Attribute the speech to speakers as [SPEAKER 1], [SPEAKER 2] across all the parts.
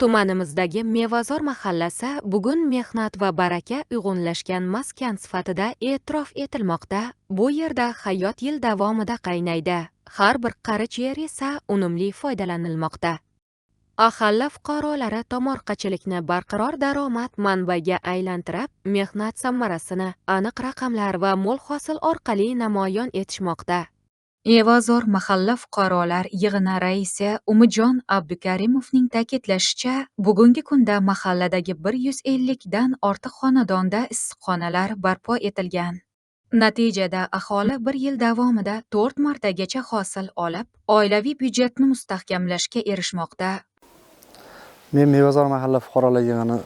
[SPEAKER 1] Tumanimizdagi Mevazor mahallasi bugun mehnat va baraka uyg'unlashgan maskan sifatida e'tirof etilmoqda. Bu yerda hayot yil davomida qaynaydi. Har bir qarich yer esa unumli foydalanilmoqda. Ahalla fuqarolari tomorqachilikni barqaror daromad manbaga aylantirib, mehnat samarasini aniq raqamlar va mo'l hosil orqali namoyon etishmoqda. Evazor mahalla fuqarolar yig'ini raisi Umidjon Abdukarimovning ta'kidlashicha, bugungi kunda mahalladagi 150 dan ortiq xonadonda issiqxonalar barpo etilgan. Natijada aholi bir yil davomida 4 martagacha hosil olib, oilaviy byudjetni mustahkamlashga erishmoqda.
[SPEAKER 2] Men Mevazor mahalla fuqarolar yig'ini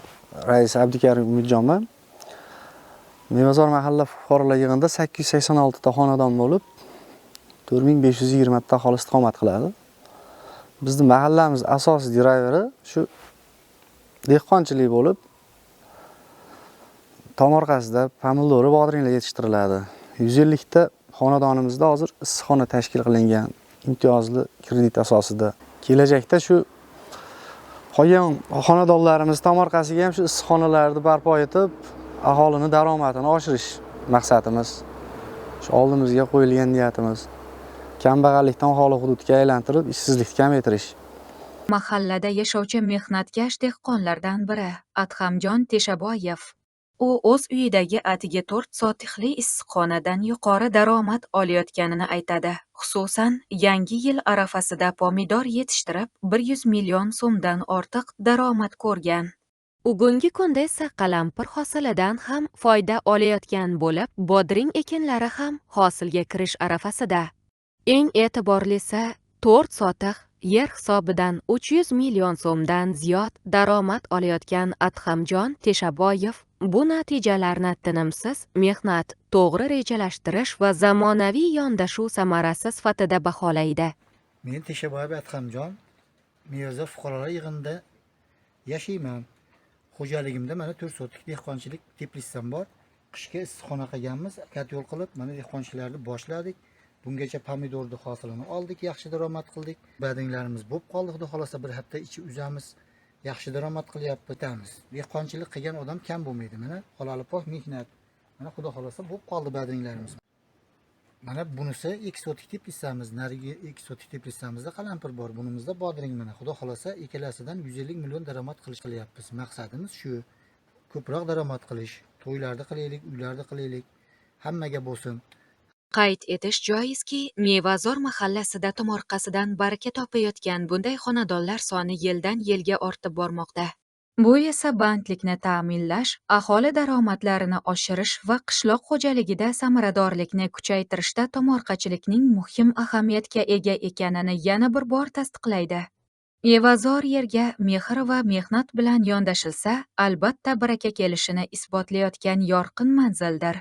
[SPEAKER 2] raisi Abdukarim Umidjonman. Mevazor mahalla fuqarolar yig'inida 886 ta xonadon bo'lib, 4520 ta aholi istiqomat qiladi. Bizning mahallamiz asosiy drayveri shu dehqonchilik bo'lib, tomorqasida pomidori, bodringlar yetishtiriladi. 150 ta xonadonimizda hozir issiqxona tashkil qilingan imtiyozli kredit asosida. Kelajakda shu qolgan xonadonlarimiz tomorqasiga ham shu issiqxonalarni barpo etib, aholini daromadini oshirish maqsadimiz. Shu oldimizga qo'yilgan niyatimiz. Kambag'allikdan xoli hududga aylantirib, ishsizlikni kamaytirish.
[SPEAKER 1] Mahallada yashovchi mehnatkash dehqonlardan biri Adhamjon Teshaboyev. U o'z uyidagi atigi 4 sotixli issiqxonadan yuqori daromad olayotganini aytadi. Xususan, yangi yil arafasida pomidor yetishtirib, 100 million so'mdan ortiq daromad ko'rgan. Bugungi kunda esa qalampir hosilidan ham foyda olayotgan bo'lib, bodring ekinlari ham hosilga kirish arafasida. Eng e'tiborlisi 4 sotix yer hisobidan 300 million so'mdan ziyod daromad olayotgan Adhamjon Teshaboyev bu natijalarni tinimsiz mehnat, to'g'ri rejalashtirish va zamonaviy yondashuv samarasi sifatida baholaydi.
[SPEAKER 3] Men Teshaboyev Adhamjon Mevazor fuqarolar yig'inida yashayman. Xo'jaligimda mana 4 sotik dehqonchilik teplitsam bor. Qishga issiqxona qilganmiz, kat yo'l qilib mana dehqonchiliklarni boshladik. Bungacha pomidorni hosilini oldik, yaxshi daromad qildik. Badinglarimiz bo'lib qoldi, xudo xolosa bir hafta ichi uzamiz. Yaxshi daromad qilyapmiz. Dehqonchilik qilgan odam kam bo'lmaydi. Mana olalipoq mehnat. Mana xudo xolosa bo'lib qoldi badinglarimiz. Mana bunisi eksotik teplitsamiz, narigi eksotik teplitsamizda qalampir bor. Bunimizda bodring mana. Xudo xolosa ikkalasidan 150 million daromad qilyapmiz. Maqsadimiz shu. Ko'proq daromad qilish, to'ylarni qilaylik, uylarni qilaylik, hammaga bo'lsin.
[SPEAKER 1] Qayd etish joizki, Mevazor mahallasida tomorqasidan baraka topayotgan bunday xonadonlar soni yildan yilga ortib bormoqda. Bu esa bandlikni ta'minlash, aholi daromadlarini oshirish va qishloq xo'jaligida samaradorlikni kuchaytirishda tomorqachilikning muhim ahamiyatga ega ekanini yana bir bor tasdiqlaydi. Mevazor yerga mehr va mehnat bilan yondashilsa, albatta baraka kelishini isbotlayotgan yorqin manzildir.